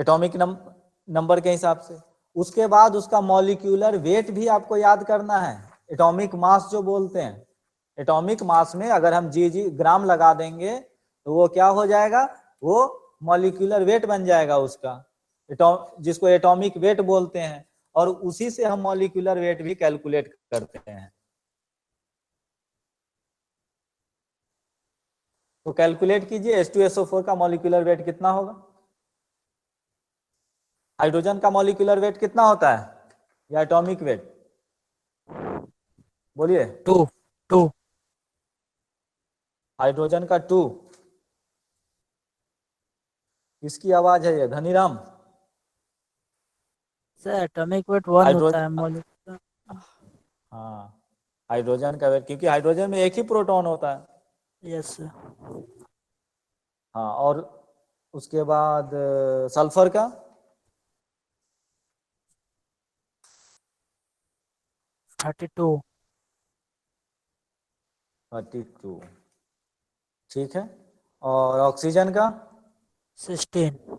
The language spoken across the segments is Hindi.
एटॉमिक नंबर के हिसाब से। उसके बाद उसका मॉलिक्यूलर वेट भी आपको याद करना है, एटॉमिक मास जो बोलते हैं। एटॉमिक मास में अगर हम जी ग्राम लगा देंगे तो वो क्या हो जाएगा, वो मॉलिक्यूलर वेट बन जाएगा उसका, जिसको एटॉमिक वेट बोलते हैं, और उसी से हम मॉलिक्यूलर वेट भी कैलकुलेट करते हैं। तो कैलकुलेट कीजिए H2SO4 का मॉलिक्यूलर वेट कितना होगा। हाइड्रोजन का मॉलिक्यूलर वेट कितना होता है, या एटॉमिक वेट, बोलिए। 2 हाइड्रोजन का 2। किसकी आवाज है ये, धनीराम? सर एटॉमिक वेट 1 होता है, हाइड्रोजन, मॉलिक्यूलर। हाँ, हाइड्रोजन का वेट, क्योंकि हाइड्रोजन में एक ही प्रोटॉन होता है। Yes sir. हाँ, और उसके बाद सल्फर का 32। 32, ठीक है। और ऑक्सीजन का 16।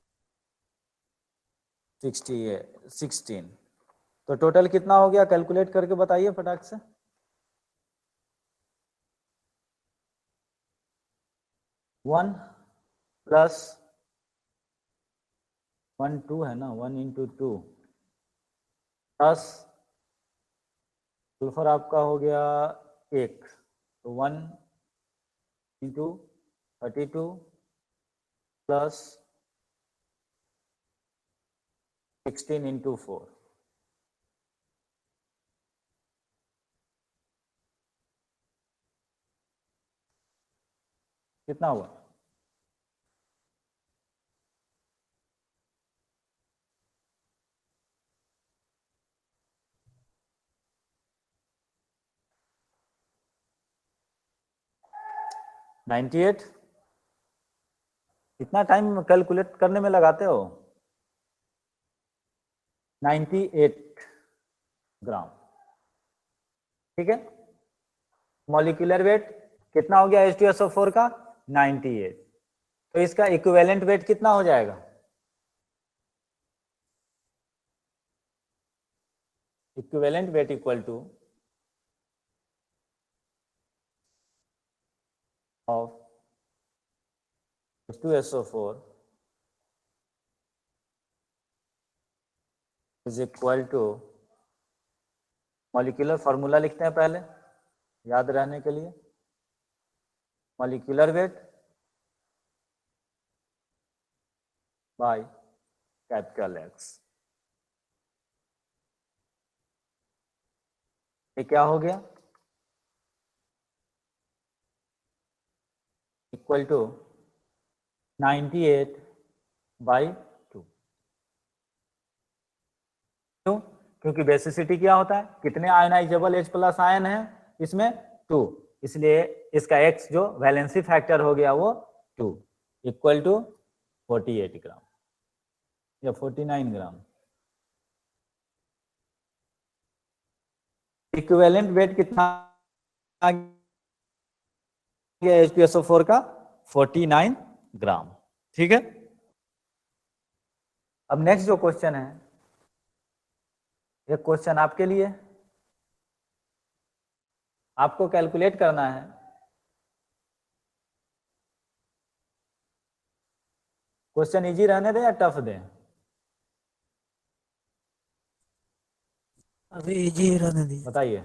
16। तो टोटल कितना हो गया, कैलकुलेट करके बताइए फटाक से। 1 प्लस 1 2 है ना, 1 इंटू 2 प्लस सल्फर आपका हो गया 1, तो 1 इंटू 32 प्लस 16 इंटू 4, कितना हुआ? $98। कितना टाइम कैलकुलेट करने में लगाते हो? 98 ग्राम, ठीक है। मॉलिक्यूलर वेट कितना हो गया H2SO4 का, 98। तो इसका इक्विवेलेंट वेट कितना हो जाएगा? Equivalent weight equal to of H2SO4 is equal to, molecular formula लिखते हैं पहले याद रहने के लिए। Molecular weight by capital X. ये क्या हो गया, इक्वल टू 98/2। क्यों? क्योंकि बेसिसिटी क्या होता है, कितने आयनाइजेबल H प्लस आयन है इसमें, 2, इसलिए इसका X जो वैलेंसी फैक्टर हो गया वो 2, इक्वल टू 48 ग्राम या 49 ग्राम। इक्विवेलेंट वेट कितना आ गया H2SO4 का, 49 ग्राम, ठीक है। अब नेक्स्ट जो क्वेश्चन है, एक क्वेश्चन आपके लिए, आपको कैलकुलेट करना है। क्वेश्चन इजी रहने दें या टफ दें? अभी इजी ही रहने दीजिए। बताइए,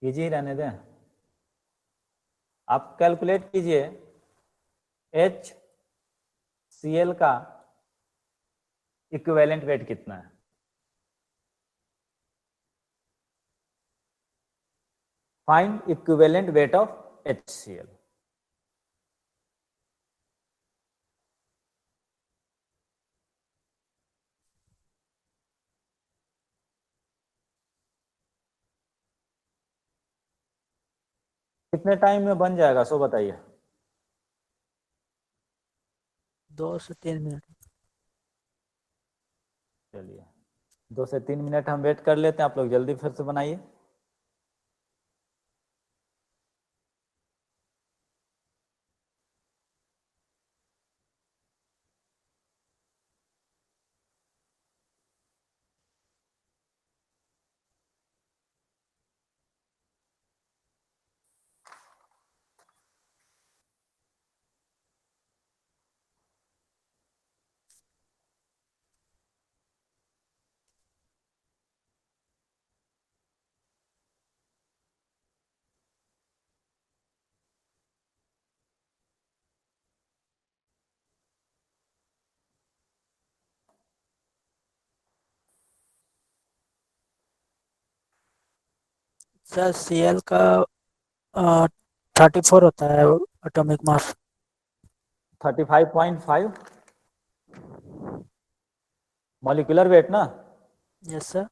इजी ही रहने दें। आप कैलकुलेट कीजिए HCl का इक्विवेलेंट वेट कितना है। Find equivalent weight of HCl। कितने टाइम में बन जाएगा सो बताइए। 2 से 3 मिनट। चलिए 2 से 3 मिनट हम वेट कर लेते हैं, आप लोग जल्दी फिर से बनाइए। सर Cl का 34 होता है एटॉमिक मास। 35.5 मॉलिक्यूलर वेट ना। Yes sir.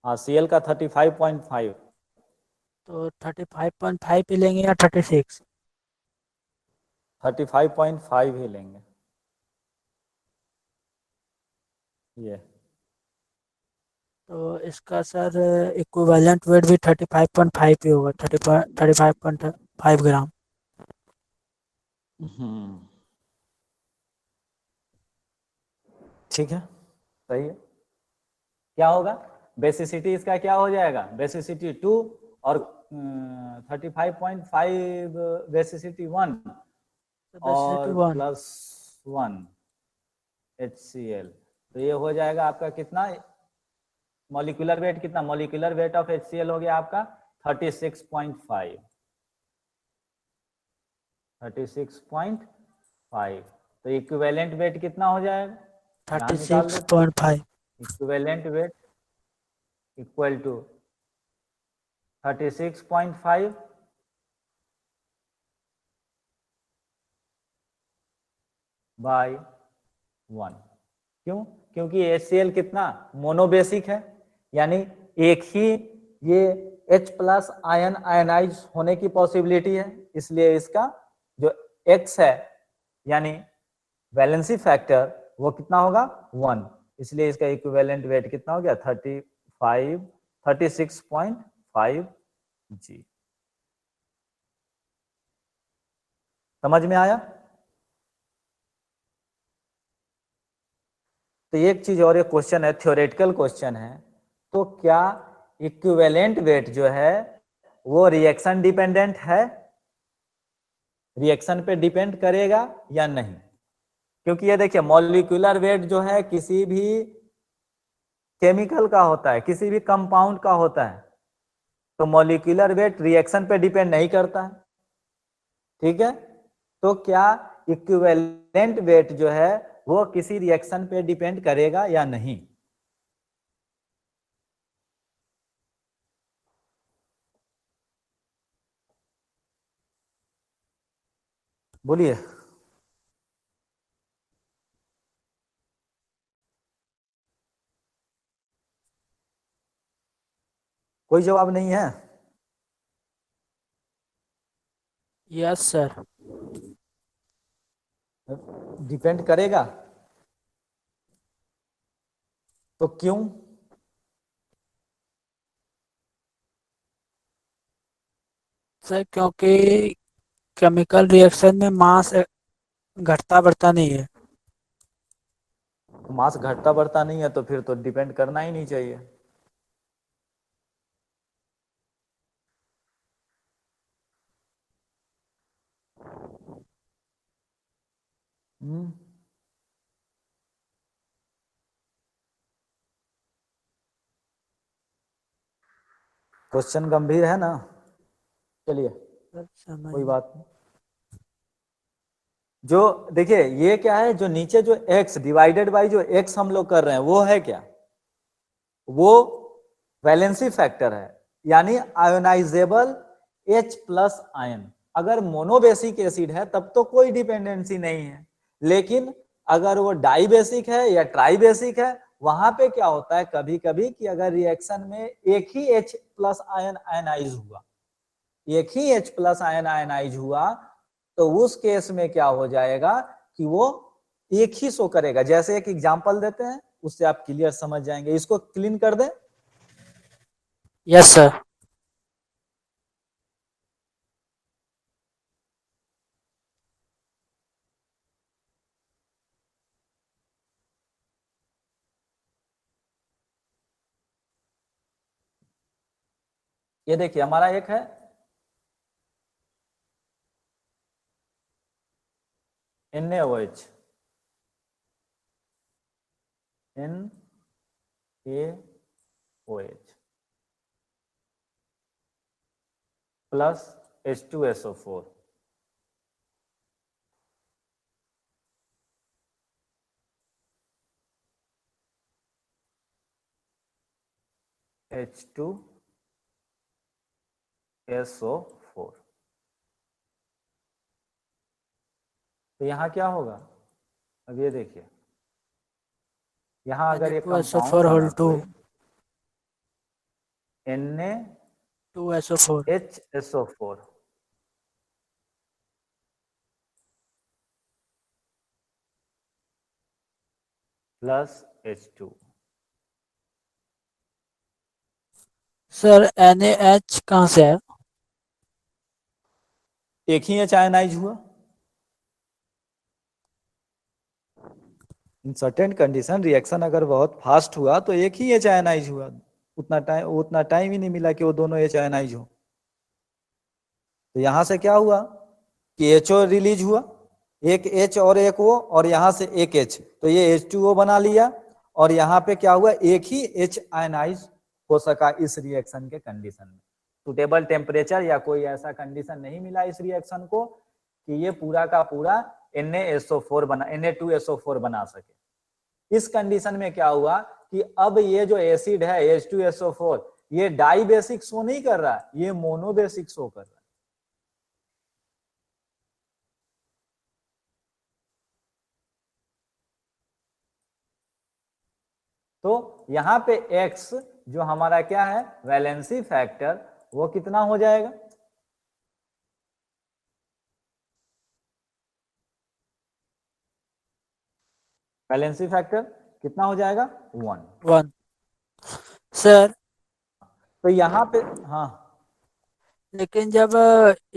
हाँ, Cl का 35.5। तो 35.5 ही लेंगे या 36? 35.5 ही लेंगे ये। तो इसका सर इक्विवेलेंट वेट भी 35.5 ही होगा, 35.5 ग्राम। ठीक है, सही है। क्या होगा, बेसिसिटी इसका क्या हो जाएगा, बेसिसिटी 2 और 35.5 बेसिसिटी 1 बेसिसिटी और 1। +1 HCl। तो ये हो जाएगा आपका कितना, मॉलिक्यूलर वेट कितना, मॉलिक्यूलर वेट ऑफ HCl हो गया आपका 36.5। 36.5। तो इक्विवेलेंट वेट कितना हो जाएगा, यहाँ निकाल देते हैं। 36.5। Equivalent weight equal to 36.5 by 1। क्यों, क्योंकि HCl कितना मोनोबेसिक है, यानी एक ही ये H प्लस आयन आयनाइज होने की पॉसिबिलिटी है, इसलिए इसका जो X है यानी वैलेंसी फैक्टर वो कितना होगा 1, इसलिए इसका इक्विवेलेंट वेट कितना हो गया 36.5 जी। समझ में आया। तो एक चीज और, एक क्वेश्चन है, थ्योरेटिकल क्वेश्चन है, तो क्या इक्विवेलेंट वेट जो है वो रिएक्शन डिपेंडेंट है, रिएक्शन पे डिपेंड करेगा या नहीं। क्योंकि ये देखिए मॉलिक्यूलर वेट जो है किसी भी केमिकल का होता है, किसी भी कंपाउंड का होता है, तो मॉलिक्यूलर वेट रिएक्शन पे डिपेंड नहीं करता है, ठीक है। तो क्या इक्विवेलेंट वेट जो है वो किसी रिएक्शन पे डिपेंड करेगा या नहीं। बोलिए। कोई जवाब नहीं है। Yes sir. डिपेंड करेगा, तो क्यों। सर क्योंकि केमिकल रिएक्शन में मास घटता बढ़ता नहीं है। मास घटता बढ़ता नहीं है तो फिर तो डिपेंड करना ही नहीं चाहिए। हम्म, क्वेश्चन गंभीर है ना। चलिए सर समझ कोई में। बात नहीं। जो देखिए ये क्या है, जो नीचे जो x डिवाइडेड बाई जो x हम लोग कर रहे हैं वो है क्या, वो वैलेंसी फैक्टर है, यानी आयोनाइजेबल H प्लस आयन। अगर मोनोबेसिक एसिड है तब तो कोई डिपेंडेंसी नहीं है, लेकिन अगर वो डाई बेसिक है या ट्राई बेसिक है, वहां पे क्या होता है कभी कभी कि अगर रिएक्शन में एक ही H प्लस आयन आयनाइज हुआ, एक ही H प्लस आयन आयनाइज हुआ, तो उस केस में क्या हो जाएगा कि वो एक ही शो करेगा। जैसे एक एग्जांपल देते हैं, उससे आप क्लियर समझ जाएंगे, इसको क्लीन कर दें। Yes sir. ये देखिए हमारा एक है NaOH, NaOH plus H2SO4, H2 SO4। तो यहाँ क्या होगा, अब ये देखिए, यहाँ अगर एक कंपाउंड Na2SO4 बना whole 2 कोई2SO4 NaHSO4 plus H2, sir NaH कहाँ से है? एक ही H आयनाइज हुआ। इन सर्टेन कंडीशन रिएक्शन अगर बहुत फास्ट हुआ तो एक ही H आयनाइज हुआ, उतना टाइम ही नहीं मिला कि वो दोनों H आयनाइज हो। तो यहां से क्या हुआ कि HO रिलीज हुआ, एक H और एक O, और यहां से एक H, तो ये H2O बना लिया, और यहाँ पे क्या हुआ, एक ही H आयनाइज हो सका इस रिएक्शन के कंडीशन में। सुटेबल टेम्परेचर या कोई ऐसा कंडीशन नहीं मिला इस रिएक्शन को कि ये पूरा का पूरा Na2SO4 बना सके। इस कंडीशन में क्या हुआ कि अब ये जो एसिड है H2SO4 ये डाई बेसिक शो नहीं कर रहा, ये मोनो बेसिक शो कर रहा है। तो यहाँ पे X जो हमारा क्या है वैलेंसी फैक्टर, वो कितना हो जाएगा, वैलेंसी फैक्टर कितना हो जाएगा 1। सर तो यहाँ पे हाँ, लेकिन जब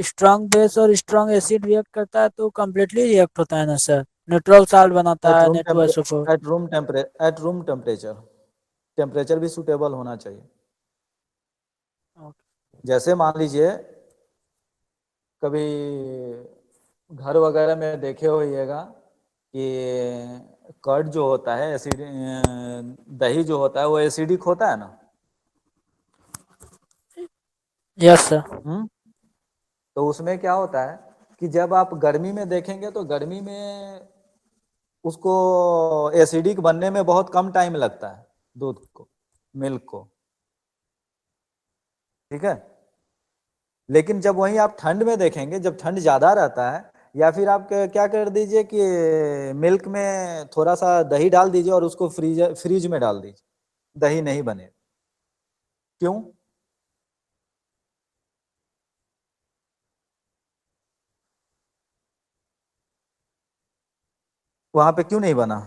स्ट्रांग बेस और स्ट्रांग एसिड रिएक्ट करता है तो कम्प्लीटली रिएक्ट होता है ना सर, न्यूट्रल साल्ट बनाता है Na2SO4। एट रूम टेम्परेचर भी सुटेबल होना चाहिए। जैसे मान लीजिए कभी घर वगैरह में देखे होइएगा कि कर्ड जो होता है एसिड, दही जो होता है वो एसिडिक होता है ना। Yes sir. तो उसमें क्या होता है कि जब आप गर्मी में देखेंगे तो गर्मी में उसको एसिडिक बनने में बहुत कम टाइम लगता है, दूध को, मिल्क को, ठीक है। लेकिन जब वहीं आप ठंड में देखेंगे, जब ठंड ज्यादा रहता है, या फिर आप क्या कर दीजिए कि मिल्क में थोड़ा सा दही डाल दीजिए और उसको फ्रीज में डाल दीजिए, दही नहीं बने। क्यों? वहां पे क्यों नहीं बना?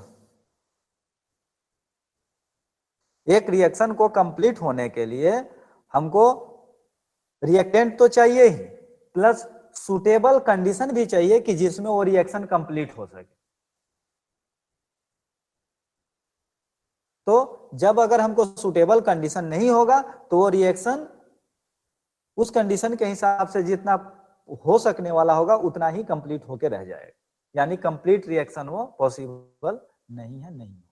एक रिएक्शन को कंप्लीट होने के लिए हमको रिएक्टेंट तो चाहिए ही, प्लस सुटेबल कंडीशन भी चाहिए कि जिसमें वो रिएक्शन कंप्लीट हो सके। तो जब अगर हमको सुटेबल कंडीशन नहीं होगा तो वो रिएक्शन उस कंडीशन के हिसाब से जितना हो सकने वाला होगा उतना ही कंप्लीट होके रह जाएगा, यानी कंप्लीट रिएक्शन वो पॉसिबल नहीं है, नहीं।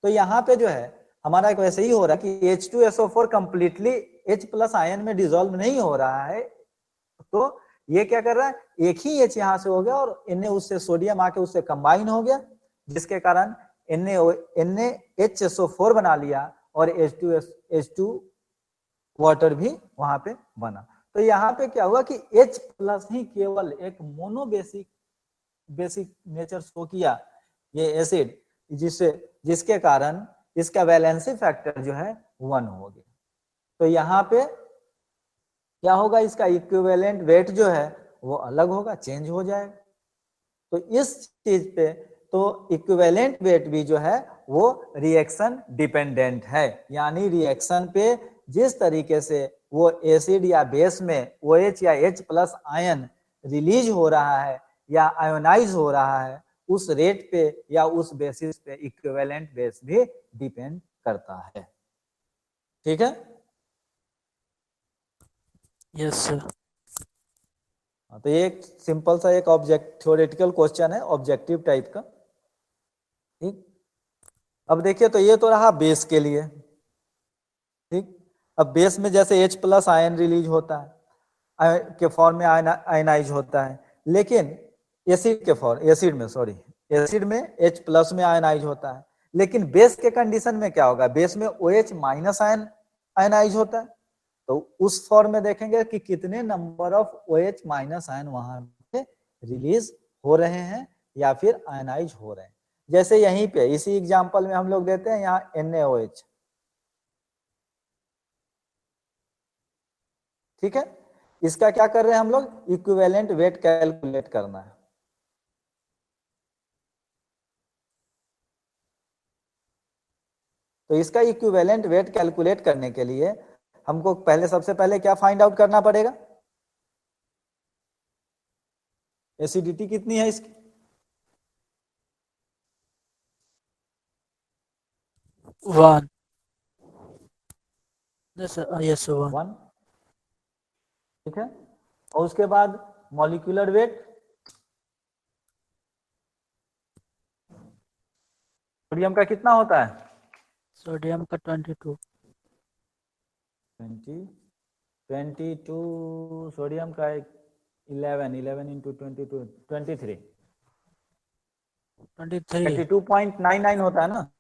तो यहाँ पे जो है हमारा एक वैसे ही हो रहा है कि H2SO4 completely H plus ion में डिसॉल्व नहीं हो रहा है, तो ये क्या कर रहा है, एक ही H यहाँ से हो गया और Na उससे सोडियम आके उससे कंबाइन हो गया, जिसके कारण NaHSO4 बना लिया और H2 वाटर भी वहां पे बना। तो यहाँ पे क्या हुआ कि H प्लस ही केवल एक मोनो बेसिक नेचर शो किया ये एसिड, जिसके कारण इसका वैलेंसी फैक्टर जो है 1 हो गया। तो यहाँ पे क्या होगा, इसका इक्विवेलेंट वेट जो है वो अलग होगा, चेंज हो जाएगा। तो इस चीज पे तो इक्विवेलेंट वेट भी जो है वो रिएक्शन डिपेंडेंट है, यानी रिएक्शन पे जिस तरीके से वो एसिड या बेस में OH या H प्लस आयन रिलीज हो रहा है या आयोनाइज हो रहा है, उस रेट पे या उस बेसिस पे इक्विवेलेंट बेस भी डिपेंड करता है। ठीक है, यस सर। तो ये एक सिंपल सा एक ऑब्जेक्ट थ्योरेटिकल क्वेश्चन है, ऑब्जेक्टिव टाइप का। ठीक, अब देखिए तो ये तो रहा बेस के लिए। ठीक, अब बेस में जैसे H प्लस आयन रिलीज होता है के फॉर्म में आयनाइज होता है, लेकिन एसिड में H प्लस में आयनाइज होता है, लेकिन बेस के कंडीशन में क्या होगा, बेस में OH माइनस आयनाइज होता है। तो उस फॉर्म में देखेंगे कि कितने number of OH minus ion वहां पे रिलीज हो रहे हैं या फिर आयनाइज हो रहे हैं। जैसे यहीं पे इसी एग्जांपल में हम लोग देते हैं यहाँ NaOH, ठीक है। इसका क्या कर रहे हैं हम लोग, इक्विवेलेंट वेट कैलकुलेट करना है। तो इसका इक्विवेलेंट वेट कैलकुलेट करने के लिए हमको पहले सबसे पहले क्या फाइंड आउट करना पड़ेगा, एसिडिटी कितनी है इसकी, 1। यस 1। 1, ठीक है। और उसके बाद मॉलिक्यूलर वेट, सोडियम का कितना होता है, सोडियम का 22। 22, सोडियम का 11 इंटू 22 23, 22.99 होता है ना।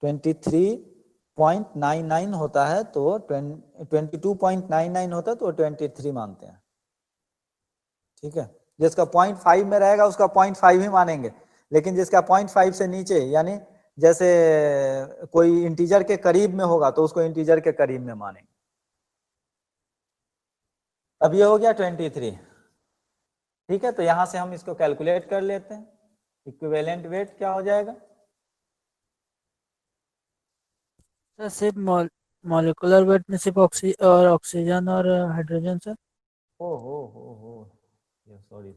23.99 होता है, तो 22.99 होता है तो 23 मानते हैं, ठीक है। जिसका 0.5 में रहेगा उसका 0.5 ही मानेंगे, लेकिन जिसका 0.5 से नीचे, यानी जैसे कोई इंटीजर के करीब में होगा तो उसको इंटीजर के करीब में मानेंगे। अब ये हो गया 23, ठीक है। तो यहां से हम इसको कैलकुलेट कर लेते हैं, इक्विवेलेंट वेट क्या हो जाएगा, सर सिर्फ मॉलिक्यूलर वेट में सिर्फ ऑक्सीजन और हाइड्रोजन सर। हो ये सॉरी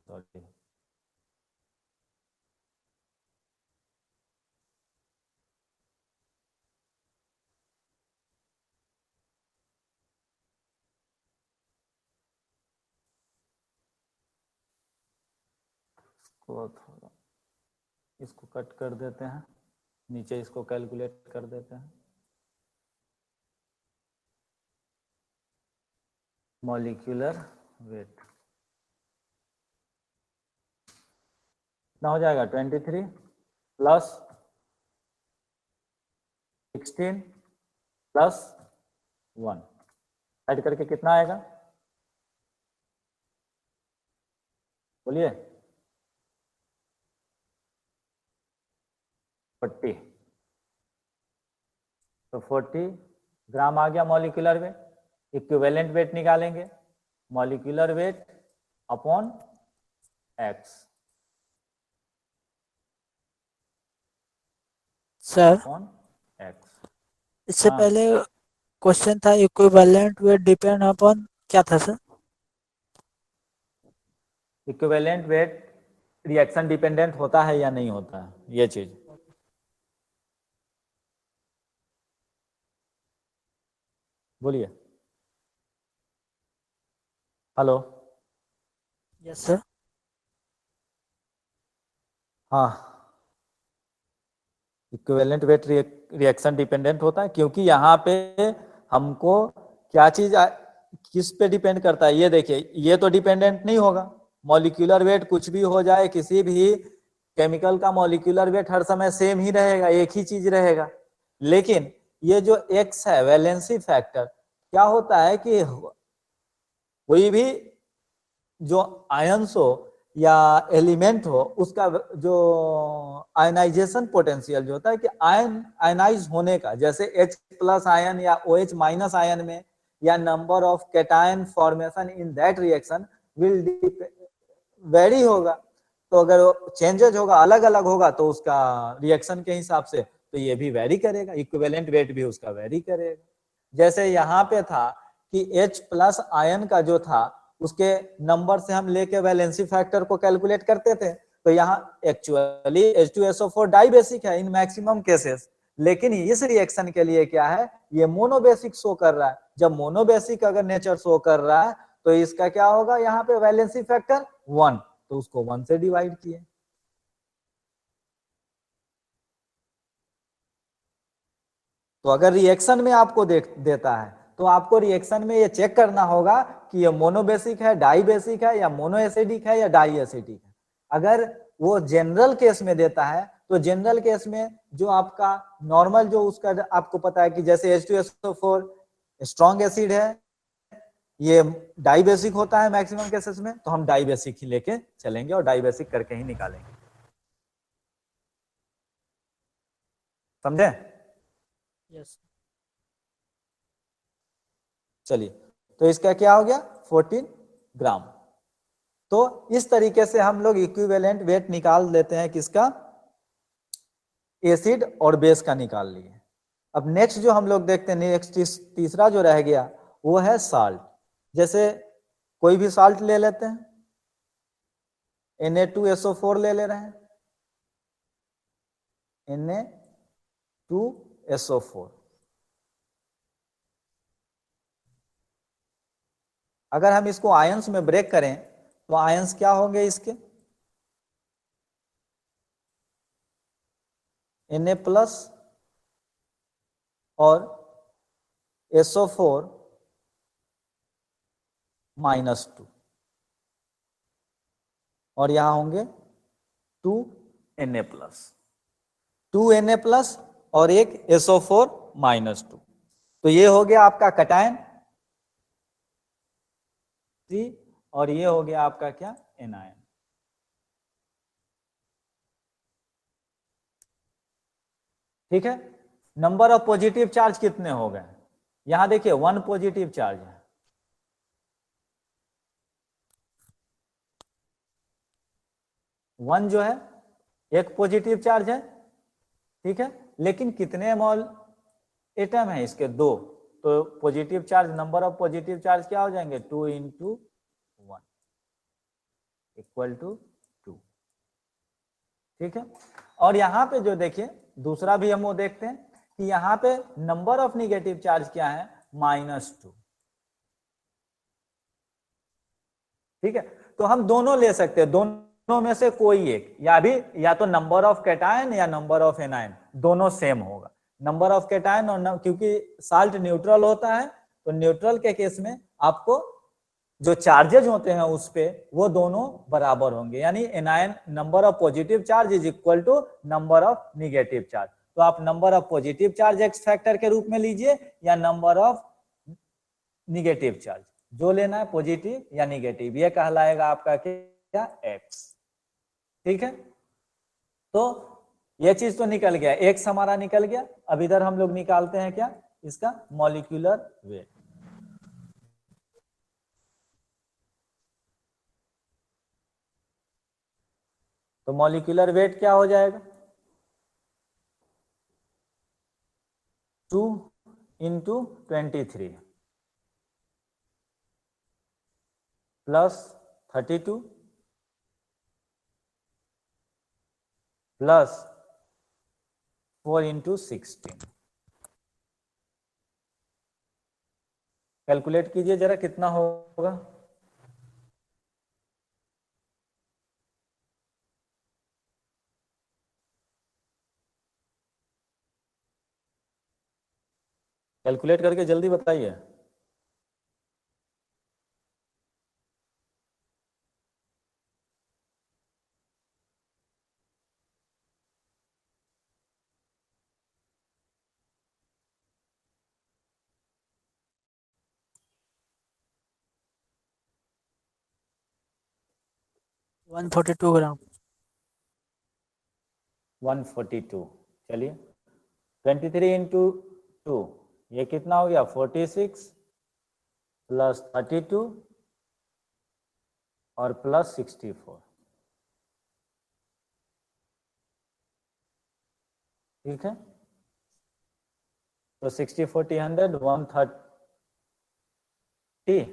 थोड़ा इसको कट कर देते हैं, नीचे इसको कैलकुलेट कर देते हैं। मॉलिक्यूलर वेट कितना हो जाएगा, 23 प्लस 16 प्लस 1 ऐड करके कितना आएगा, बोलिए, 40। तो 40 ग्राम आ गया मॉलिक्यूलर वेट। इक्विवेलेंट वेट निकालेंगे, molecular weight upon x, sir upon x. इससे हाँ, पहले क्वेश्चन था इक्विवेलेंट वेट डिपेंड अपॉन क्या था sir. Equivalent weight reaction dependent होता है या नहीं होता है, ये चीज। बोलिए, हेलो, यस सर। हाँ, इक्विवेलेंट वेट रिएक्शन डिपेंडेंट होता है, क्योंकि यहाँ पे हमको क्या चीज किस पे डिपेंड करता है, ये देखिए, ये तो डिपेंडेंट नहीं होगा। मॉलिक्यूलर वेट कुछ भी हो जाए, किसी भी केमिकल का मॉलिक्यूलर वेट हर समय सेम ही रहेगा, एक ही चीज रहेगा। लेकिन ये जो एक्स है, वैलेंसी फैक्टर, क्या होता है कि कोई भी जो आयंस हो या एलिमेंट हो, उसका जो आयनाइजेशन पोटेंशियल जो होता है कि आयनाइज होने का, जैसे H प्लस आयन या OH माइनस आयन में, या number of cation formation in that reaction will very होगा। तो अगर चेंजेज होगा, अलग अलग होगा, तो उसका रिएक्शन के हिसाब से तो ये भी वेरी करेगा, इक्विवेलेंट वेट भी उसका वेरी करेगा। जैसे यहाँ पे था कि H प्लस आयन का जो था, उसके नंबर से हम लेके वैलेंसी फैक्टर को कैलकुलेट करते थे। तो यहाँ एक्चुअली H2SO4 डाई बेसिक है इन मैक्सिमम केसेस, लेकिन इस रिएक्शन के लिए क्या है, ये मोनोबेसिक शो कर रहा है। जब मोनोबेसिक अगर नेचर शो कर रहा है, तो इसका क्या होगा, यहाँ पे वैलेंसी फैक्टर 1, तो उसको 1 से डिवाइड किए। तो अगर रिएक्शन में आपको देता है, तो आपको रिएक्शन में ये चेक करना होगा कि ये मोनोबेसिक है, डाई बेसिक है, या मोनो एसिडिक है, या डाई एसिडिक है। अगर वो जनरल केस में देता है तो जनरल केस में जो आपका नॉर्मल जो उसका आपको पता है कि जैसे H2SO4 स्ट्रॉन्ग एसिड है, ये डाई बेसिक होता है मैक्सिमम केसेस में, तो हम डाई बेसिक ही लेके चलेंगे और डाई बेसिक करके ही निकालेंगे। समझे? यस। चलिए, तो इसका क्या हो गया 14 ग्राम। तो इस तरीके से हम लोग इक्विवेलेंट वेट निकाल लेते हैं किसका, एसिड और बेस का निकाल लिए। अब नेक्स्ट जो हम लोग देखते हैं, नेक्स्ट तीसरा जो रह गया वो है साल्ट। जैसे कोई भी साल्ट ले लेते हैं, Na2SO4 ले ले रहे हैं, Na2SO4। अगर हम इसको आयंस में ब्रेक करें तो आयंस क्या होंगे इसके, Na प्लस और SO4 -2, और यहां होंगे 2Na प्लस, 2Na प्लस और एक SO4 -2। तो ये हो गया आपका कटायन, और ये हो गया आपका क्या, एनायन। ठीक है। नंबर ऑफ पॉजिटिव चार्ज कितने हो गए, यहां देखिए 1 पॉजिटिव चार्ज है, 1 जो है एक पॉजिटिव चार्ज है। ठीक है, लेकिन कितने मोल एटम है इसके, 2। तो positive charge, number of positive charge क्या हो जाएंगे, 2 × 1 = 2। ठीक है। और यहाँ पे जो देखिए दूसरा भी हम वो देखते हैं कि यहाँ पे नंबर ऑफ निगेटिव चार्ज क्या है, -2। ठीक है, तो हम दोनों ले सकते हैं, दोनों में से कोई एक, या भी या तो नंबर ऑफ कैटायन या नंबर ऑफ एनायन, दोनों सेम होगा। नंबर ऑफ कैटायन और क्योंकि साल्ट न्यूट्रल होता है, तो न्यूट्रल के केस में आपको जो चार्जेज होते हैं उस पे वो दोनों बराबर होंगे, यानी anion number of positive charge is equal to number of negative charge. तो आप number of positive charge X factor के रूप में लीजिए या नंबर ऑफ निगेटिव चार्ज, जो लेना है पॉजिटिव या निगेटिव, ये कहलाएगा आपका क्या, एक्स। ठीक है, तो ये चीज तो निकल गया, एक्स हमारा निकल गया। अब इधर हम लोग निकालते हैं क्या, इसका मॉलिक्यूलर वेट। तो मॉलिक्यूलर वेट क्या हो जाएगा, 2 × 23 प्लस 32 प्लस 4 × 16। कैलकुलेट कीजिए जरा कितना होगा। कैलकुलेट करके जल्दी बताइए। वन 142 ग्राम। 142, चलिए 23 × 2, ये कितना हो गया, 46 प्लस 32 और प्लस 64। ठीक है, तो 60 40 100 130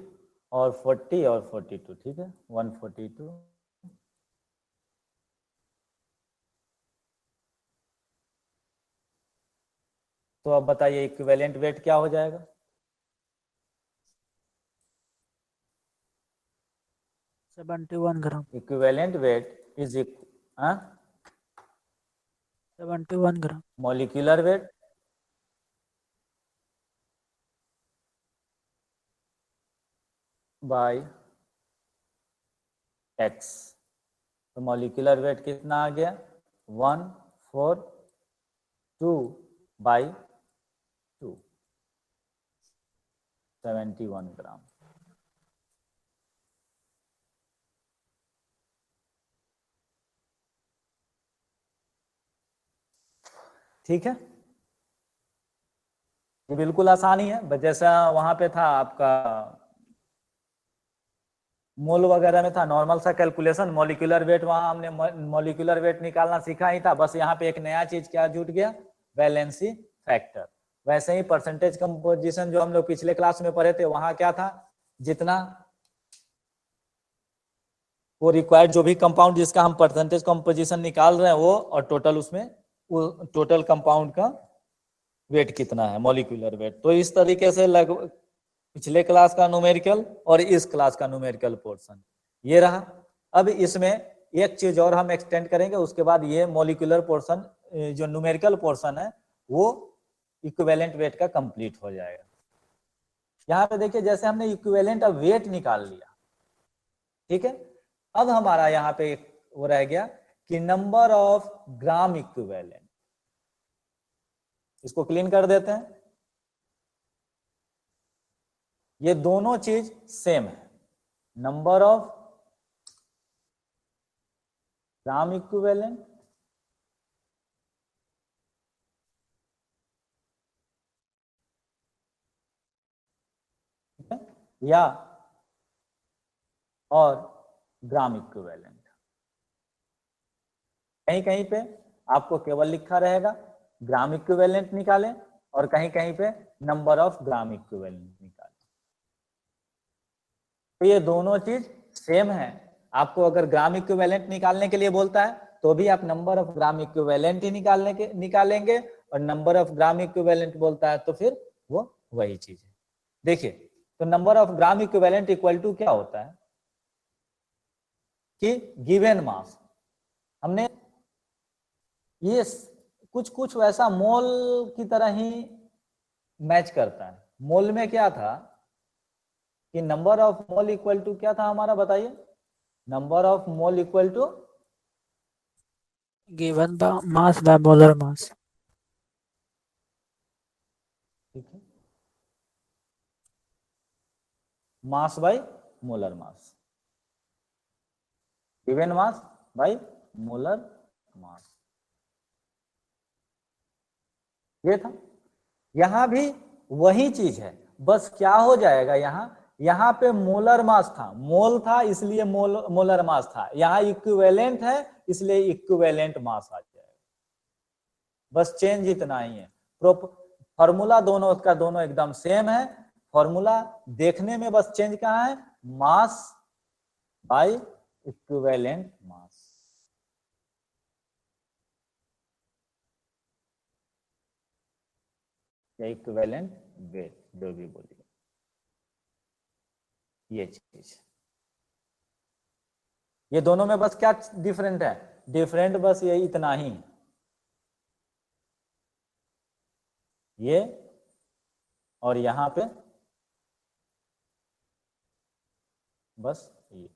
और 40 और 42। ठीक है, 142। तो अब बताइए इक्विवेलेंट वेट क्या हो जाएगा, 71 gram. Equivalent weight is 71 gram. Molecular weight by x. तो मॉलिक्यूलर वेट कितना आ गया, 1 4/2 71 ग्राम। ठीक है, ये बिल्कुल आसानी है, जैसा वहां पे था आपका मोल वगैरह में था नॉर्मल सा कैलकुलेशन, मॉलिक्यूलर वेट, वहां हमने मॉलिक्यूलर वेट निकालना सीखा ही था, बस यहाँ पे एक नया चीज क्या जुट गया, वैलेंसी फैक्टर। वैसे ही परसेंटेज कंपोजिशन जो हम लोग पिछले क्लास में पढ़े थे, वहां क्या था, जितना वो रिक्वायर्ड जो भी कंपाउंड जिसका हम परसेंटेज कंपोजिशन निकाल रहे हैं वो, और टोटल उसमें वो टोटल कंपाउंड का वेट कितना है, मॉलिक्यूलर वेट। तो इस तरीके से लगभग पिछले क्लास का न्यूमेरिकल और इस क्लास का न्यूमेरिकल पोर्शन ये रहा। अब इसमें एक चीज और हम एक्सटेंड करेंगे, उसके बाद ये मॉलिक्यूलर पोर्शन जो न्यूमेरिकल पोर्शन है वो इक्विवेलेंट वेट का कंप्लीट हो जाएगा। यहाँ पे देखिए जैसे हमने इक्विवेलेंट ऑफ वेट निकाल लिया, ठीक है, अब हमारा यहाँ पे वो रह गया कि नंबर ऑफ ग्राम इक्विवेलेंट। इसको क्लीन कर देते हैं। ये दोनों चीज सेम है, नंबर ऑफ ग्राम इक्विवेलेंट या और ग्राम इक्विवेलेंट। कहीं कहीं पे आपको केवल लिखा रहेगा ग्राम इक्विवेलेंट निकालें, और कहीं कहीं पे नंबर ऑफ ग्राम इक्विवेलेंट निकालें। तो ये दोनों चीज सेम है। आपको अगर ग्राम इक्विवेलेंट निकालने के लिए बोलता है तो भी आप नंबर ऑफ ग्राम इक्विवेलेंट ही निकालेंगे, और नंबर ऑफ ग्राम इक्विवेलेंट बोलता है तो फिर वो वही चीज है। देखिए, तो number of gram equivalent equal to क्या होता है कि गिवन मास, हमने ये कुछ कुछ वैसा मोल की तरह ही मैच करता है। मोल में क्या था कि number of mole equal to क्या था हमारा, बताइए, number of mole equal to given mass by molar mass. ठीक है, mass by molar mass, given mass by molar mass, ये था। यहां भी वही चीज है, बस क्या हो जाएगा, यहाँ पे मोलर मास था, मोल था इसलिए मोलर मास था, यहाँ इक्विवेलेंट है इसलिए इक्विवेलेंट मास आ जाएगा। बस चेंज इतना ही है। फॉर्मूला दोनों का दोनों एकदम सेम है, फॉर्मूला देखने में बस चेंज कहाँ है, मास बाय इक्विवेलेंट मास। या इक्विवेलेंट वेट, जो भी बोलिए, ये चीज। ये दोनों में बस क्या डिफरेंट है, डिफरेंट बस ये इतना ही, ये और यहां पे बस ये,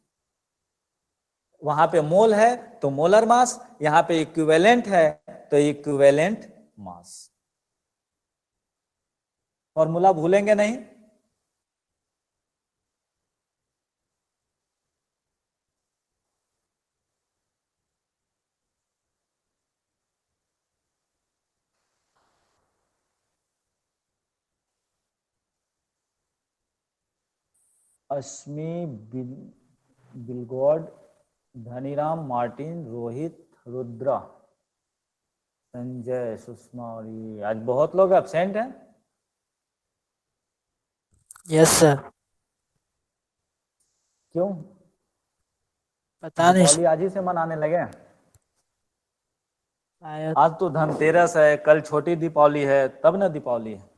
वहां पे मोल है तो मोलर मास, यहां पे इक्विवेलेंट है तो इक्विवेलेंट मास। फॉर्मूला भूलेंगे नहीं। अश्मी, बिलगोड, धनीराम, मार्टिन, रोहित, रुद्रा, संजय, सुषमा, और ये आज बहुत लोग एब्सेंट हैं। Yes sir. क्यों? पता नहीं दीपावली आज ही से मनाने लगे? शायद। आज तो धनतेरस है, कल छोटी दीपावली है, तब ना दीपावली है।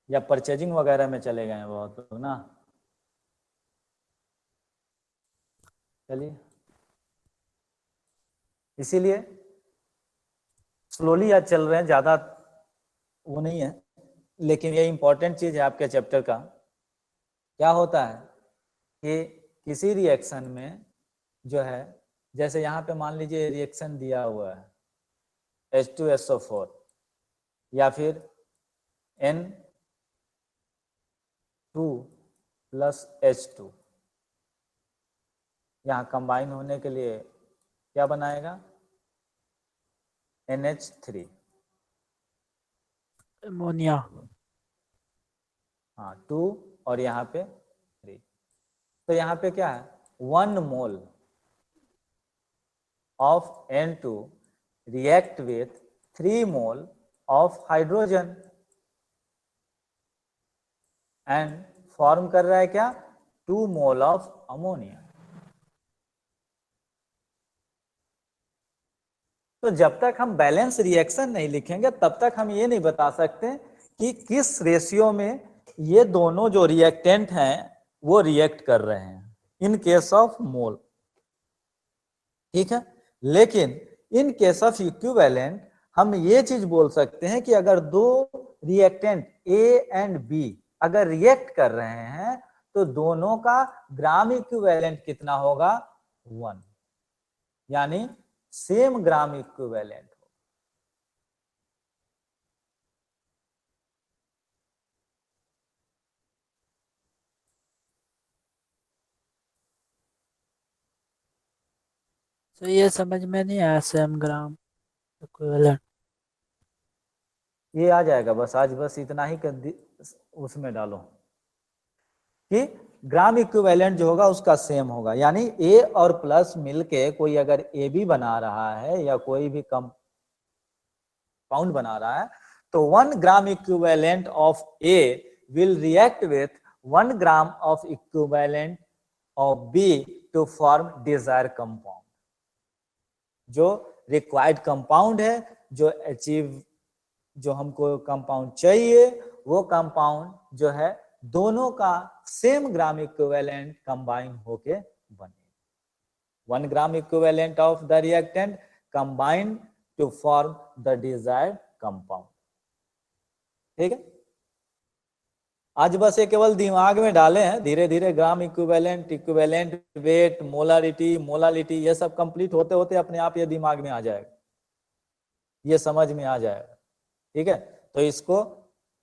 या परचेजिंग वगैरह में चले गए हैं बहुत लोग ना। चलिए, इसीलिए स्लोली आज चल रहे हैं, ज्यादा वो नहीं है, लेकिन ये इंपॉर्टेंट चीज है आपके चैप्टर का। क्या होता है कि किसी रिएक्शन में जो है, जैसे यहाँ पे मान लीजिए रिएक्शन दिया हुआ है H2SO4 या फिर N2+H2, यहाँ कंबाइन होने के लिए क्या बनाएगा, NH3, अमोनिया। हाँ 2 और यहाँ पे 3। तो यहाँ पे क्या है, 1 मोल of N2 react with 3 mole of hydrogen and form कर रहा है क्या, 2 मोल ऑफ अमोनिया। तो जब तक हम बैलेंस रिएक्शन नहीं लिखेंगे तब तक हम ये नहीं बता सकते कि किस रेशियो में ये दोनों जो रिएक्टेंट हैं वो रिएक्ट कर रहे हैं इन केस ऑफ मोल, ठीक है। लेकिन इन केस ऑफ इक्विवेलेंट हम ये चीज बोल सकते हैं कि अगर दो रिएक्टेंट ए एंड बी अगर रिएक्ट कर रहे हैं तो दोनों का ग्राम इक्विवेलेंट कितना होगा, 1, यानी सेम ग्राम इक्विवेलेंट। तो ये समझ में नहीं आया, सेम ग्राम इक्विवेलेंट। ये आ जाएगा बस, आज बस इतना ही कर उसमें डालो कि ग्राम इक्विवेलेंट जो होगा उसका सेम होगा, यानी ए और प्लस मिलके कोई अगर ए बी बना रहा है या कोई भी कंपाउंड बना रहा है तो 1 gram equivalent of A will react with 1 gram of equivalent of B to form desire compound. जो रिक्वायर्ड कंपाउंड है, जो अचीव, जो हमको कंपाउंड चाहिए वो कंपाउंड जो है दोनों का सेम ग्राम इक्विवेलेंट कंबाइन होके बने। 1 gram equivalent of the reactant combined to form the desired compound, ठीक है। आज बस ये केवल दिमाग में डाले हैं, धीरे धीरे gram equivalent, equivalent weight, molarity, molality ये सब कंप्लीट होते होते अपने आप ये दिमाग में आ जाएगा, ये समझ में आ जाएगा, ठीक है। तो इसको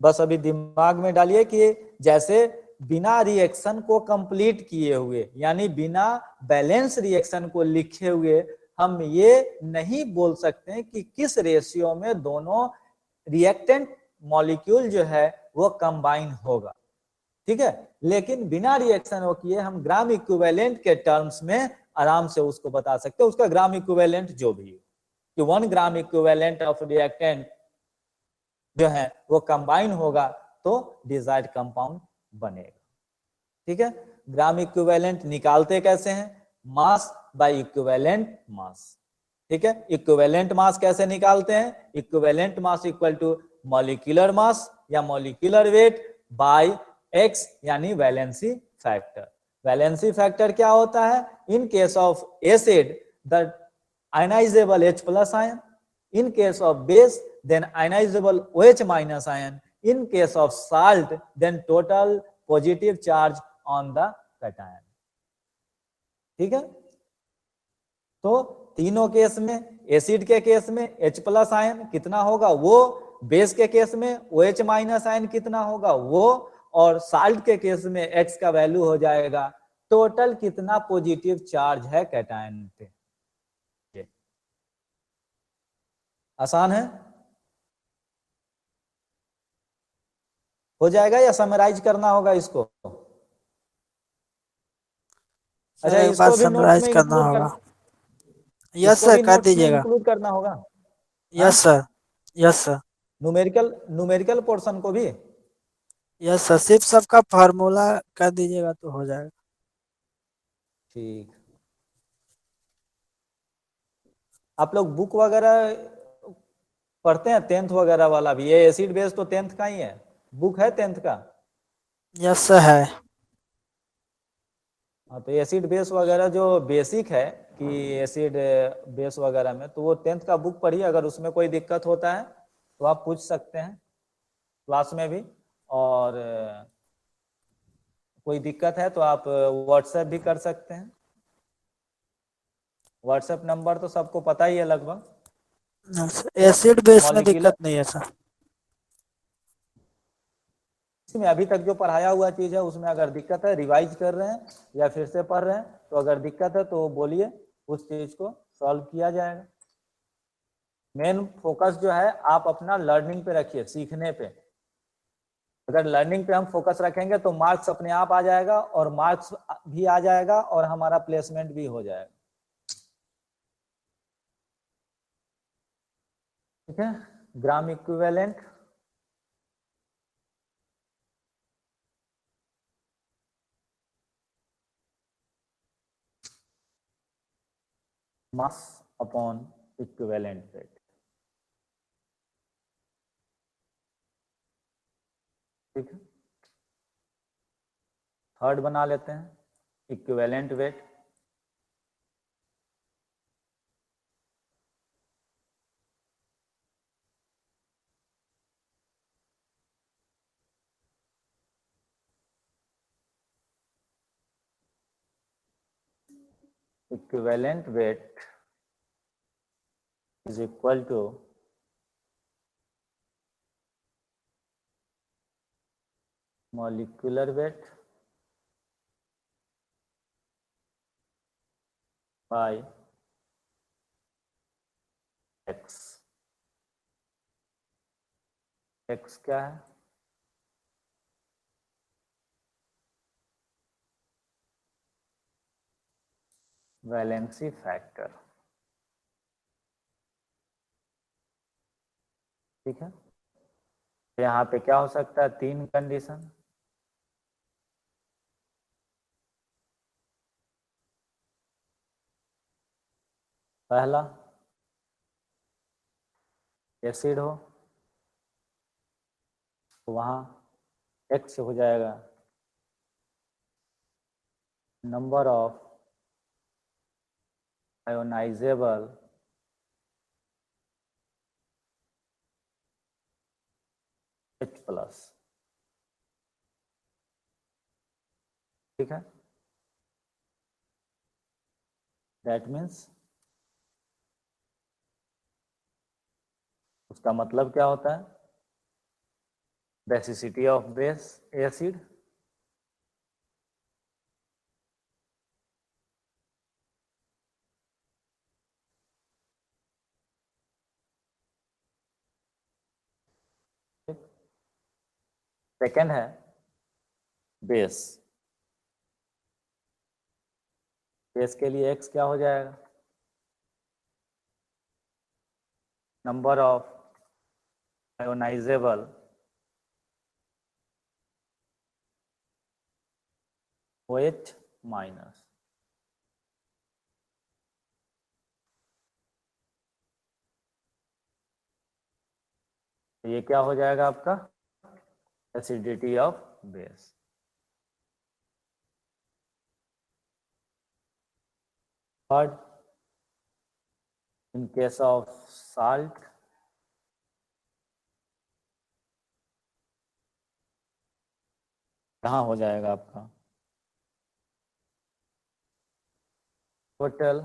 बस अभी दिमाग में डालिए कि जैसे बिना रिएक्शन को कंप्लीट किए हुए, यानी बिना बैलेंस रिएक्शन को लिखे हुए हम ये नहीं बोल सकते कि किस रेशियो में दोनों रिएक्टेंट मॉलिक्यूल जो है वो कंबाइन होगा, ठीक है। लेकिन बिना रिएक्शन हो किए हम ग्राम इक्विवेलेंट के टर्म्स में आराम से उसको बता सकते हैं, उसका ग्राम इक्विवेलेंट जो भी हो, कि 1 ग्राम इक्विवेलेंट ऑफ रिएक्टेंट जो है वो कंबाइन होगा तो डिजायर्ड कंपाउंड बनेगा, ठीक है। ग्राम इक्विवेलेंट निकालते कैसे हैं, मास बाय इक्विवेलेंट मास, ठीक है। इक्विवेलेंट मास कैसे निकालते हैं, equivalent mass equal to molecular mass या मॉलिक्यूलर वेट बाय एक्स, यानी वैलेंसी फैक्टर। वैलेंसी फैक्टर क्या होता है, in case of acid the ionisable H plus ion, in case of base then ionizable OH minus ion, in case of salt then total positive charge on the cation, ठीक है। तो तीनों केस में, एसिड के केस में H प्लस आयन कितना होगा वो, बेस के केस में OH माइनस आयन कितना होगा वो, और साल्ट के केस में X का वैल्यू हो जाएगा टोटल कितना पॉजिटिव चार्ज है कैटायन पे। आसान है, हो जाएगा या समराइज करना होगा इसको। अच्छा, एक बार इसको भी नोट्स समराइज में करना इंक्लूड होगा। कर, यस इसको सर, भी कर नोट्स में दीजिएगा। इंक्लूड करना होगा। Yes sir, yes sir, numerical, numerical portion को भी। यस सर, सिर्फ सबका फार्मूला कर दीजिएगा तो हो जाएगा। ठीक, आप लोग बुक वगैरह पढ़ते हैं, 10th वगैरह वाला भी, ये एसिड बेस तो 10th का ही है, बुक है 10th का। यस सर है। हाँ, तो एसिड बेस वगैरह जो बेसिक है कि एसिड बेस वगैरह में, तो वो 10th का बुक पढ़िए, अगर उसमें कोई दिक्कत होता है तो आप पूछ सकते हैं क्लास में भी, और कोई दिक्कत है तो आप व्हाट्सएप भी कर सकते हैं। व्हाट्सएप नंबर तो सबको पता ही है लगभग। एसिड बेस में मॉलिक्यूलर, दिक्कत नहीं है सर। इसमें अभी तक जो पढ़ाया हुआ चीज है उसमें अगर दिक्कत है, रिवाइज कर रहे हैं या फिर से पढ़ रहे हैं, तो अगर दिक्कत है तो बोलिए, उस चीज को सॉल्व किया जाएगा। मेन फोकस जो है आप अपना लर्निंग पे रखिए, सीखने पे। अगर लर्निंग पे हम फोकस रखेंगे तो मार्क्स अपने आप आ जाएगा, और मार्क्स भी आ जाएगा और हमारा प्लेसमेंट भी हो जाएगा। ठीक है, gram equivalent, mass upon equivalent weight. ठीक है, थर्ड बना लेते हैं, equivalent weight. Equivalent wait is equal to molecular weight by x। x क्या है? Valency factor. ठीक है, यहाँ पे क्या हो सकता है? तीन कंडीशन। पहला, एसिड हो तो वहां x हो जाएगा नंबर ऑफ आयोनाइजेबल H+। ठीक है, दैट मीन्स, उसका मतलब क्या होता है? Basicity of base acid second है बेस। बेस के लिए x क्या हो जाएगा? Number of ionisable OH minus. ये क्या हो जाएगा आपका? Acidity of base. Third, in case of salt, कहाँ हो जाएगा आपका? Total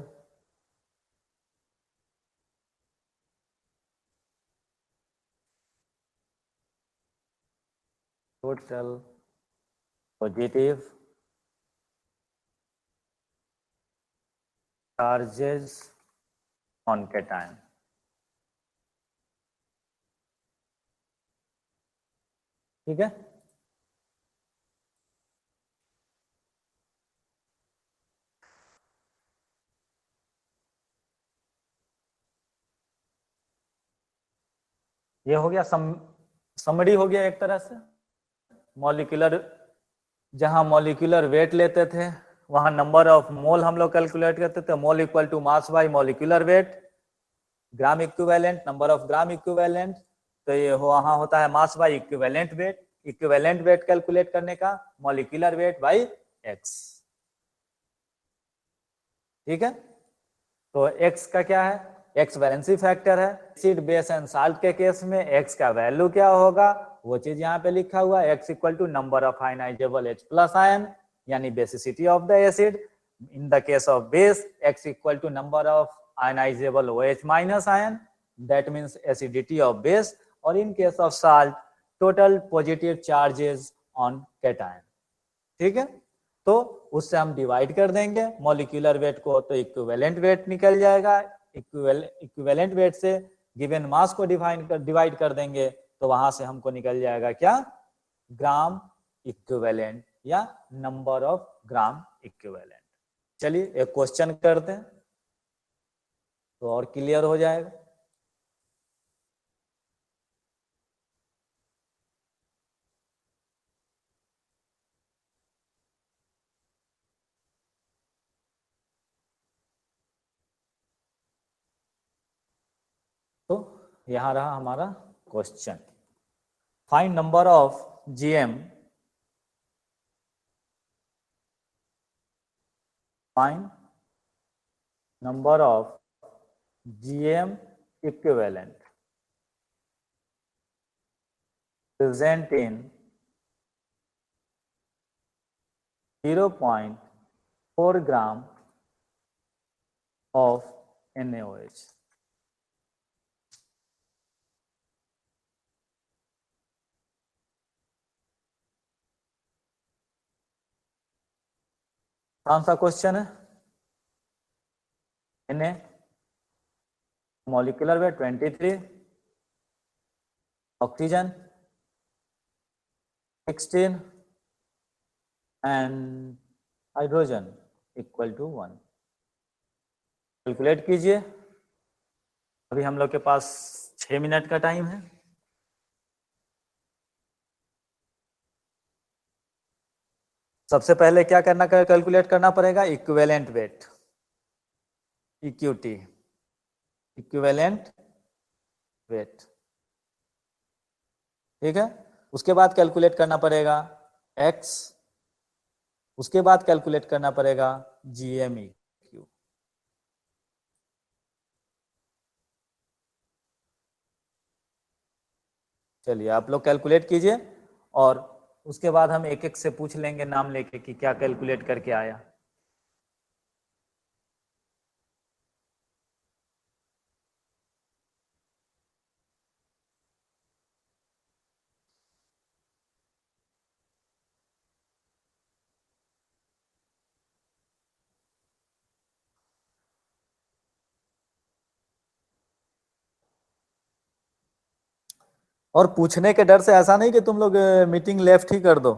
total positive charges on cation. ठीक है, ये हो गया समरी हो गया एक तरह से। मॉलिक्यूलर, जहां मॉलिक्यूलर वेट लेते थे वहां नंबर ऑफ मोल हम लोग कैलकुलेट करते थे, mole equal to mass by molecular weight. Gram equivalent, number of gram equivalent, तो ये वहां होता है mass by equivalent weight. Equivalent weight calculate करने का मॉलिक्यूलर वेट बाई एक्स। ठीक है, तो x का क्या है? x वैलेंसी फैक्टर है। एसिड बेस एंड साल्ट के केस में x का वैल्यू क्या होगा? वो चीज यहाँ पे लिखा हुआ है, x equal to number of ionisable H plus ion, यानी basicity of the acid. In the case of base, x equal to number of ionisable OH minus ion, that means acidity of base. और in case of salt, total positive charges on cation. ठीक है, तो उससे हम डिवाइड कर देंगे मॉलिक्यूलर वेट को, तो इक्विवेलेंट वेट निकल जाएगा. इक्विवेलेंट वेट से गिवन मास को डिवाइड कर देंगे, तो वहां से हमको निकल जाएगा क्या, ग्राम इक्विवेलेंट या नंबर ऑफ ग्राम इक्विवेलेंट. चलिए एक क्वेश्चन करते हैं तो और क्लियर हो जाएगा. तो यहां रहा हमारा question. Find number of GM, find number of GM equivalent present in 0.4 gram of NaOH. कौन सा क्वेश्चन है? Na molecular weight 23, oxygen 16 and hydrogen equal to 1. Calculate कीजिए. अभी हम लोग के पास 6 मिनट का टाइम है. सबसे पहले क्या करना, कैलकुलेट करना पड़ेगा इक्विवेलेंट वेट, इक्यूटी, इक्विवेलेंट वेट. ठीक है, उसके बाद कैलकुलेट करना पड़ेगा x, उसके बाद कैलकुलेट करना पड़ेगा GMEQ. चलिए आप लोग कैलकुलेट कीजिए और उसके बाद हम एक एक से पूछ लेंगे नाम लेके कि क्या कैलकुलेट करके आया. और पूछने के डर से ऐसा नहीं कि तुम लोग मीटिंग लेफ्ट ही कर दो.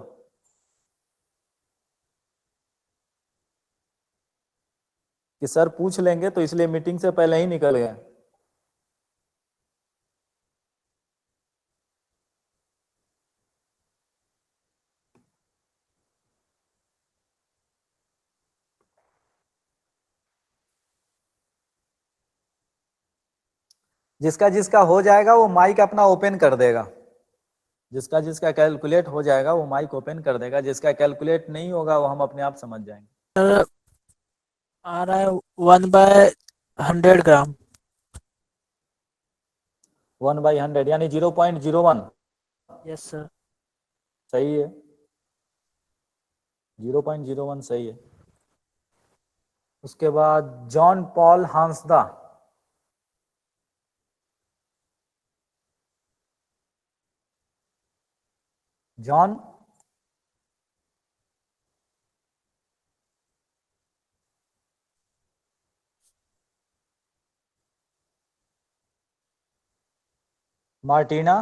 कि सर पूछ लेंगे तो इसलिए मीटिंग से पहले ही निकल गए. जिसका जिसका हो जाएगा वो माइक अपना ओपन कर देगा. जिसका जिसका कैलकुलेट हो जाएगा वो माइक ओपन कर देगा. जिसका कैलकुलेट नहीं होगा वो हम अपने आप समझ जाएंगे. सर आ रहा है 1/100 ग्राम. 1/100 यानी 0.01. Yes sir. सही है, 0.01 सही है. उसके बाद John Paul Hansda, John Martina,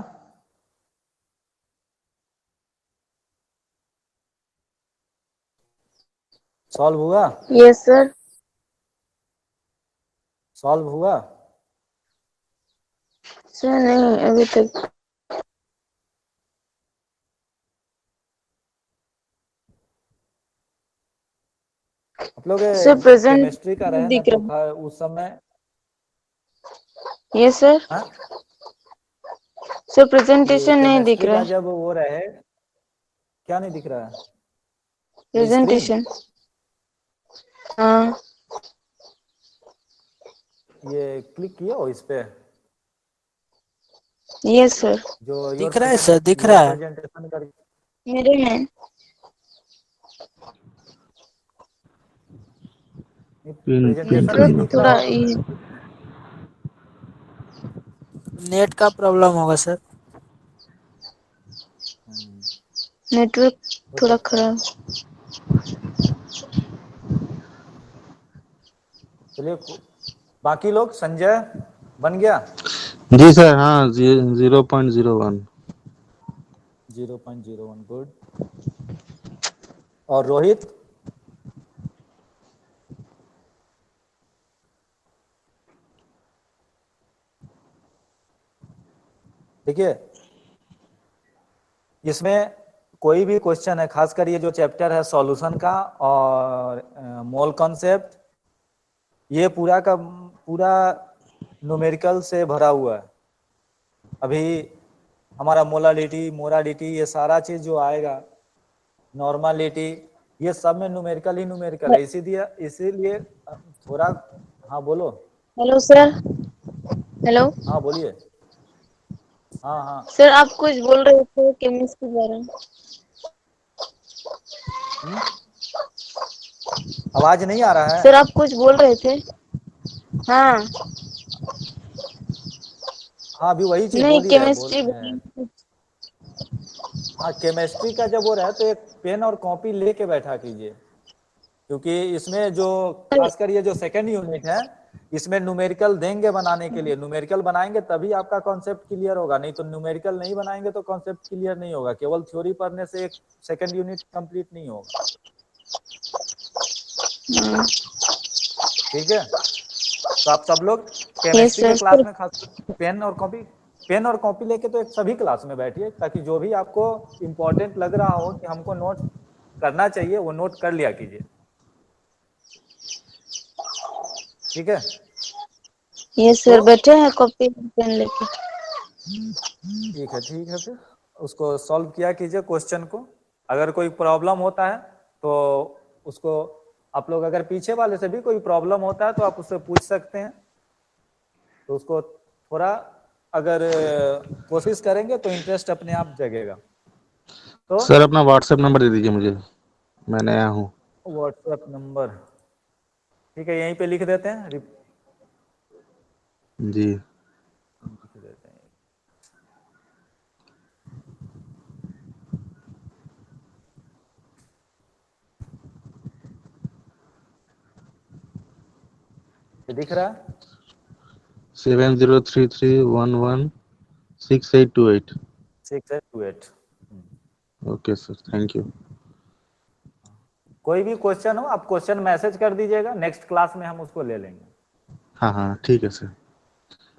solve हुआ? Yes sir. सॉल्व हुआ? सर नहीं अभी तक. आप लोग सर प्रेजेंट केमिस्ट्री का रहे ना दिख तो रहा. उस समय. Yes sir. हाँ? सर ये प्रेजेंटेशन नहीं दिख केमिस्ट्री रहा का है. जब वो रहे, क्या नहीं दिख रहा है? Screen presentation. हाँ. ये क्लिक किया हो इस पे? Yes sir. जो दिख रहा है सर, दिख रहा है। प्रेजेंटेशन कर मेरे में प्रेजेंटेशन नहीं नेटवर्क दिख रहा थोड़ा हो तो ये नेट का प्रॉब्लम होगा सर। हम्म, नेटवर्क हो थोड़ा सकता है। खराब। चलिए बाकी लोग, संजय बन गया? जी सर, हाँ 0.01। 0.01 गुड। और रोहित? देखिए इसमें कोई भी क्वेश्चन है, खासकर ये जो चैप्टर है सॉल्यूशन का और मोल कॉन्सेप्ट, ये पूरा का पूरा न्यूमेरिकल से भरा हुआ है। अभी हमारा मोलालिटी ये सारा चीज जो आएगा, नॉर्मलिटी, ये सब में न्यूमेरिकल ही न्यूमेरिकल है। इसीलिए थोड़ा, हाँ बोलो। Hello sir. हेलो हाँ बोलिए। हाँ हाँ। सर, आप कुछ बोल रहे थे केमिस्ट्री के बारे में। आवाज नहीं आ रहा है? सर आप कुछ बोल रहे थे। हाँ हाँ अभी वही चीज नहीं, बोल ही रहे केमिस्ट्री हाँ केमिस्ट्री का जब वो रहे तो एक पेन और कॉपी लेके बैठा कीजिए, क्योंकि इसमें जो खासकर ये जो सेकंड यूनिट है, इसमें न्यूमेरिकल देंगे बनाने के लिए। न्यूमेरिकल बनाएंगे तभी आपका कॉन्सेप्ट क्लियर होगा, नहीं तो न्यूमेरिकल नहीं बनाएंगे तो कॉन्सेप्ट क्लियर नहीं होगा। केवल थ्योरी पढ़ने से एक सेकंड यूनिट कंप्लीट नहीं होगा। ठीक है, तो आप सब लोग यस केमिस्ट्री के क्लास सर। में खास पेन और कॉपी लेके तो एक सभी क्लास में बैठिए, ताकि जो भी आपको इम्पोर्टेंट लग रहा हो कि हमको नोट करना चाहिए, वो नोट कर लिया कीजिए। ठीक है, यस तो सर, बैठे हैं कॉपी पेन लेके। ठीक है फिर उसको सॉल्व किया कीजिए क्वेश्चन को। अगर कोई प्रॉब्लम होता है तो उसको आप लोग, अगर पीछे वाले से भी कोई प्रॉब्लम होता है तो आप उससे पूछ सकते हैं। तो उसको थोड़ा अगर कोशिश करेंगे तो इंटरेस्ट अपने आप जगेगा। तो सर अपना व्हाट्सएप नंबर दे दीजिए मुझे, मैं नया हूँ। व्हाट्सएप नंबर, ठीक है, यहीं पे लिख देते हैं। जी लिख देते हैं। ये दिख रहा है? 7033116828। 6828। Okay sir, thank you. कोई भी क्वेश्चन हो आप क्वेश्चन मैसेज कर दीजिएगा, नेक्स्ट क्लास में हम उसको ले लेंगे। हाँ हाँ ठीक है सर।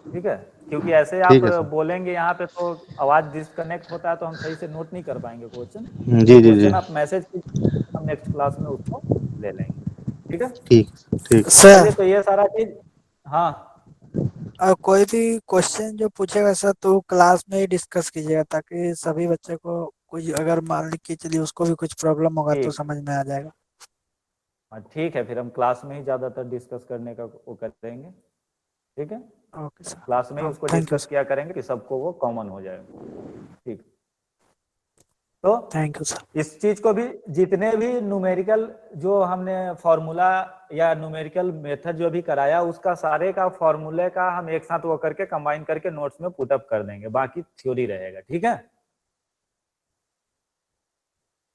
ठीक है, क्योंकि ऐसे आप ठीक है सर। बोलेंगे यहाँ पे तो आवाज डिस्कनेक्ट होता है, तो हम सही से नोट नहीं कर पाएंगे क्वेश्चन। जी तो जी जी। क्वेश्चन आप मैसेज कीजिए, हम नेक्स्ट क्लास में उसको ले लेंगे। ठीक है, ठीक ठीक। सर चलिए तो ये सारा चीज, हाँ कोई भी क्वेश्चन जो पूछेगा सर तो क्लास में ही डिस्कस कीजिएगा, ताकि सभी बच्चे को कोई अगर मान लीजिए चलिए उसको भी कुछ प्रॉब्लम होगा तो ठीक, समझ में आ जाएगा। हाँ ठीक है, फिर हम क्लास में ही ज्यादातर डिस्कस करने का वो करेंगे। ठीक है, ओके सर। क्लास में ही हाँ, उसको थैंक यू डिस्कस सर। किया करेंगे कि सबको वो कॉमन हो जाएगा। ठीक, तो थैंक यू सर। इस चीज को भी, जितने भी न्यूमेरिकल जो हमने फॉर्मूला या न्यूमेरिकल मेथड जो भी कराया, उसका सारे का फॉर्मूले का हम एक साथ वो करके कंबाइन करके नोट्स में पुटअप कर देंगे, बाकी थ्योरी रहेगा। ठीक है,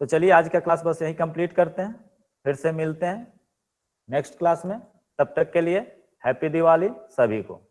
तो चलिए आज का क्लास बस यही कंप्लीट करते हैं, फिर से मिलते हैं नेक्स्ट क्लास में। तब तक के लिए हैप्पी दिवाली सभी को।